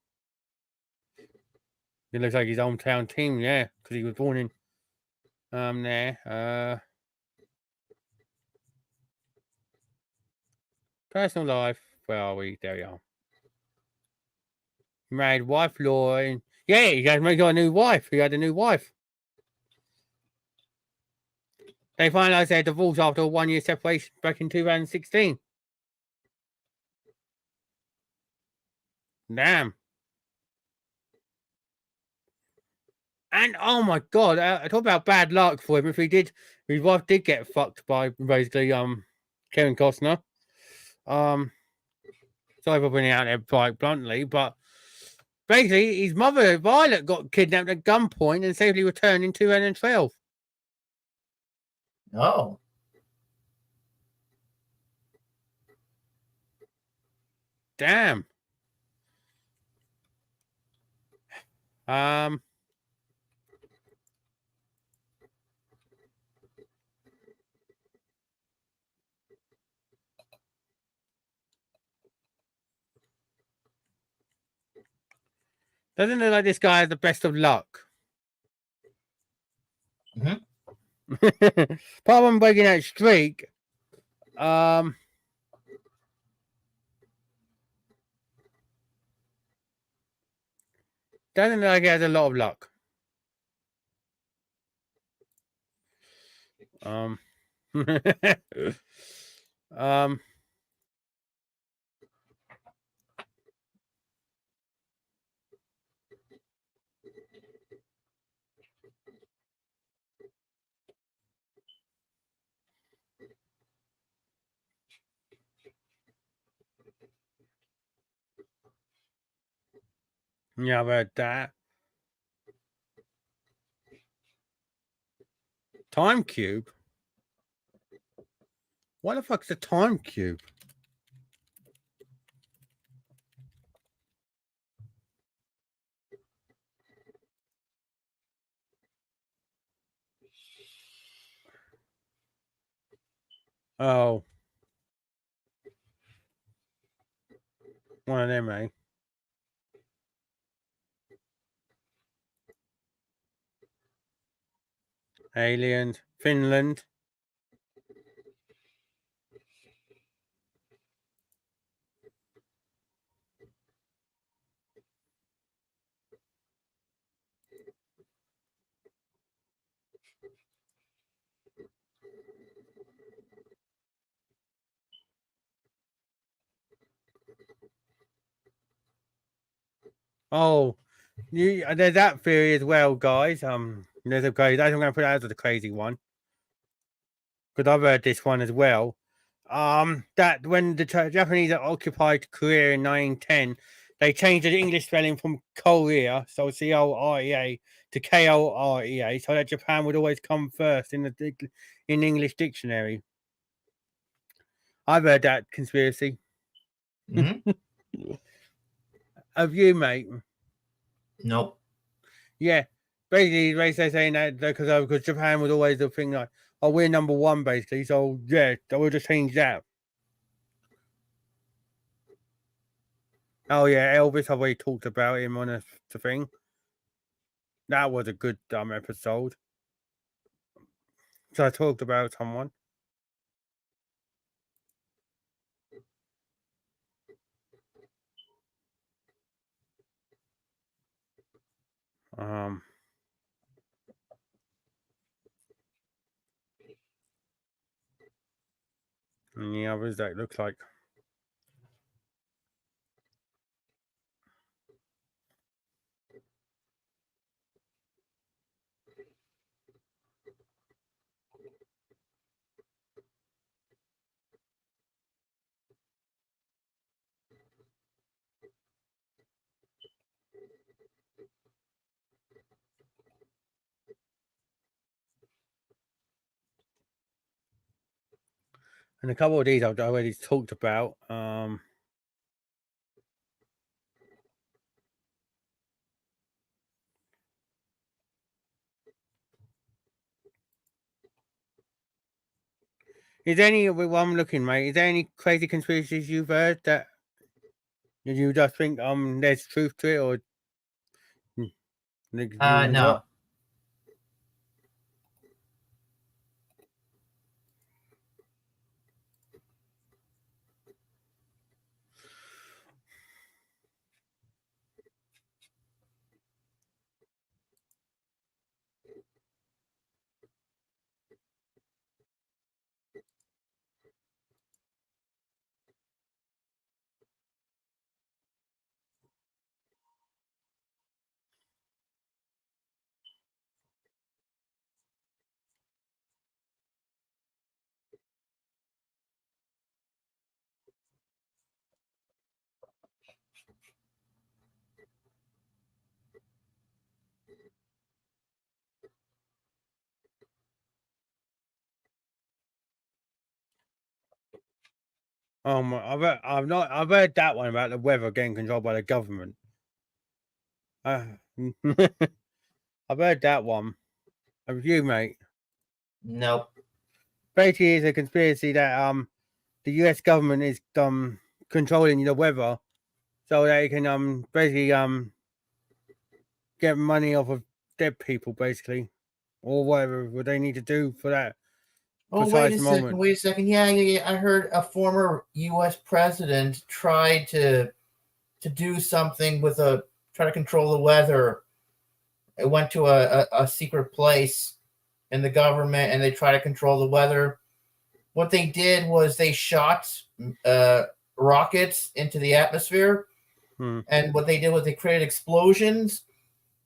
S1: It looks like his hometown team, yeah, because he was born in there. Personal life. Where are we? There we are. Married wife Laura. Yeah, he got a new wife. He had a new wife. They finalized their divorce after a 1-year separation back in 2016. Damn. And oh my god, I talk about bad luck for him. If his wife did get fucked by basically Kevin Costner. Sorry for putting it out there quite bluntly, but basically his mother Violet got kidnapped at gunpoint and safely returned in 2012.
S2: Oh.
S1: Damn. Doesn't look like this guy has the best of luck. Apart from breaking that streak, doesn't look like he has a lot of luck. Yeah, I've heard that. Time cube? What the fuck's a time cube? Oh. One of them, eh? Aliens. Finland. Oh, there's that theory as well, guys. There's a crazy. I'm going to put that as the crazy one because I've heard this one as well. That when the Japanese occupied Korea in 1910, they changed the English spelling from Korea, so Corea, to Korea, so that Japan would always come first in the English dictionary. I've heard that conspiracy. Have you, mate?
S2: Nope.
S1: Yeah, basically, they're saying that because Japan was always the thing like, oh, we're number one, basically. So yeah, we'll just change that. Oh yeah, Elvis. I've already talked about him on the thing. That was a good episode. So I talked about someone. And the others that looks like. And a couple of these I've already talked about. Is there any, while I'm looking, mate, is there any crazy conspiracies you've heard that you just think there's truth to it, or
S2: No.
S1: what? I've heard that one about the weather getting controlled by the government. I've heard that one. Have you, mate?
S2: Nope.
S1: Basically, it's a conspiracy that the U.S. government is controlling the weather so they can basically get money off of dead people, basically, or whatever what they need to do for that
S2: Oh, wait
S1: precise
S2: a second.
S1: moment.
S2: Wait a second. Yeah. I heard a former U.S. president tried to do something with try to control the weather. It went to a secret place in the government, and they try to control the weather. What they did was they shot rockets into the atmosphere, and what they did was they created explosions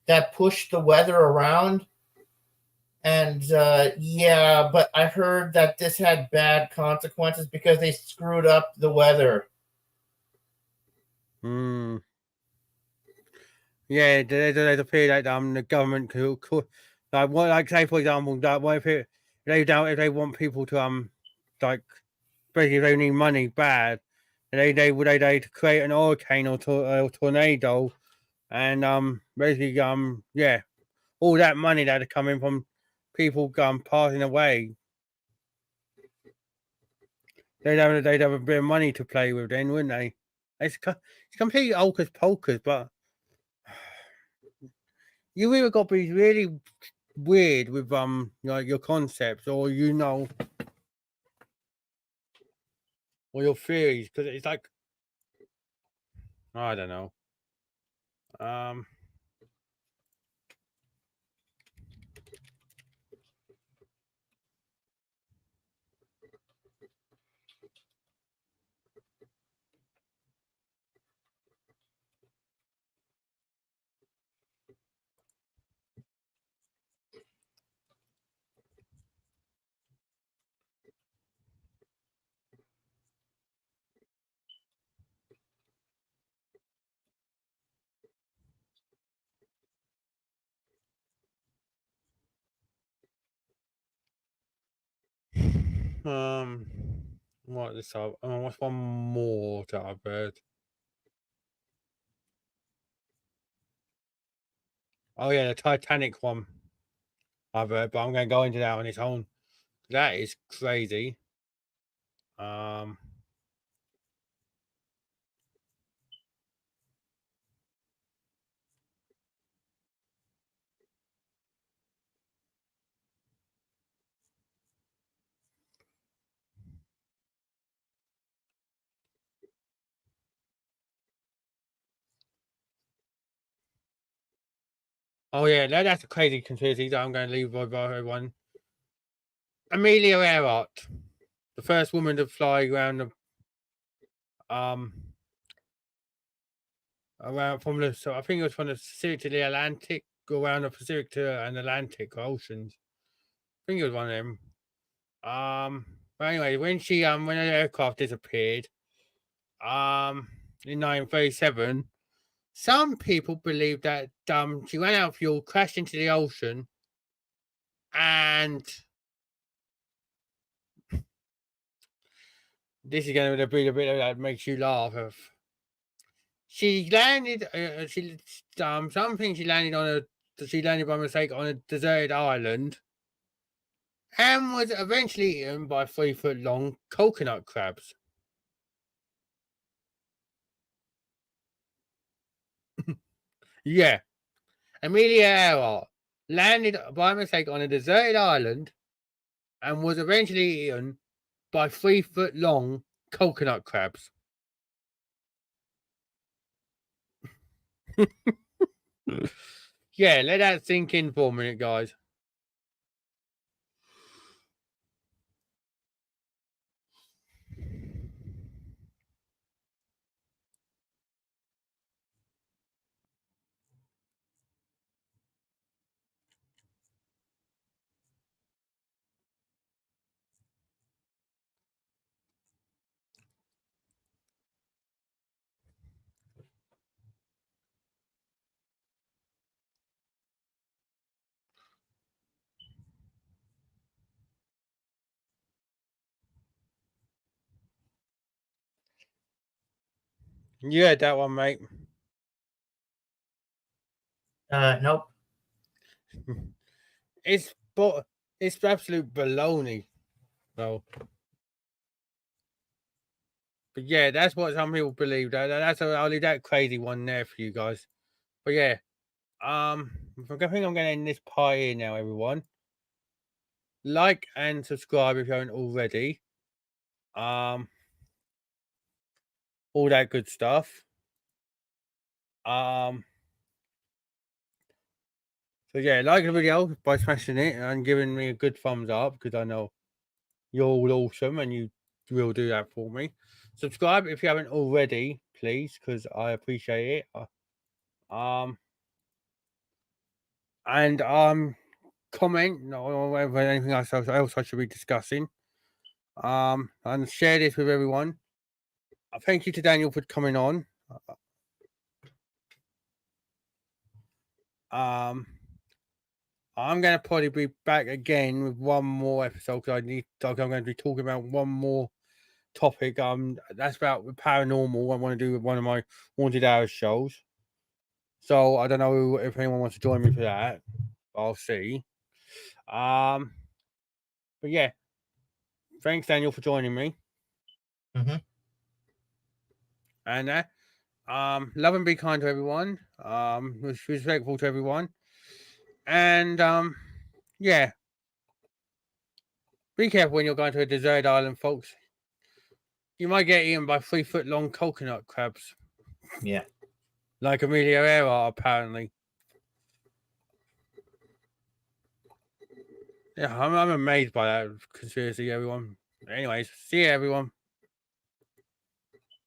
S2: that pushed the weather around. And yeah, but I heard that this had bad consequences because they screwed up the weather.
S1: Yeah, there's a period that the government could like say for example that what if they want people to like basically if they need money bad, they create an hurricane or tornado, and basically yeah, all that money that are coming from people passing away, they'd have a bit of money to play with then, wouldn't they? It's completely hocus pocus, but you either got to be really weird with like your concepts or or your theories, because it's like I don't know. Um, what's one more that I've heard? Oh yeah, the Titanic one I've heard, but I'm going to go into that on its own. That is crazy. Um, oh yeah, that's a crazy conspiracy that I'm going to leave by everyone. Amelia Earhart, the first woman to fly around um around from the so I think it was from the Pacific to the Atlantic, go around the Pacific to an Atlantic oceans. I think it was one of them. But anyway, when her aircraft disappeared, in 1937, some people believe that she ran out of fuel, crashed into the ocean, and This is going to be the bit that makes you laugh. She landed. Something. She landed on a. She landed by mistake on a deserted island, and was eventually eaten by 3-foot-long coconut crabs. Yeah, Amelia Earhart landed by mistake on a deserted island, and was eventually eaten by 3-foot-long coconut crabs. Yeah, let that sink in for a minute, guys. You heard that one, mate.
S2: Nope.
S1: It's absolute baloney. So, but yeah, that's what some people believe. I'll leave that crazy one there for you guys. But yeah, I think I'm going to end this part here now, everyone. Like and subscribe if you haven't already. All that good stuff. So yeah, like the video by smashing it and giving me a good thumbs up, because I know you're all awesome and you will do that for me. Subscribe if you haven't already, please, because I appreciate it. And comment on anything else I should be discussing. And share this with everyone. Thank you to Daniel for coming on. I'm gonna probably be back again with one more episode, because I'm going to be talking about one more topic. That's about paranormal. I want to do with one of my Haunted Hours shows. So I don't know if anyone wants to join me for that. I'll see. But yeah, thanks Daniel for joining me.
S2: Mm-hmm.
S1: And love and be kind to everyone. Respectful to everyone. And yeah. Be careful when you're going to a deserted island, folks. You might get eaten by 3-foot-long coconut crabs.
S2: Yeah.
S1: Like Amelia Earhart, apparently. Yeah, I'm amazed by that conspiracy, everyone. Anyways, see you, everyone.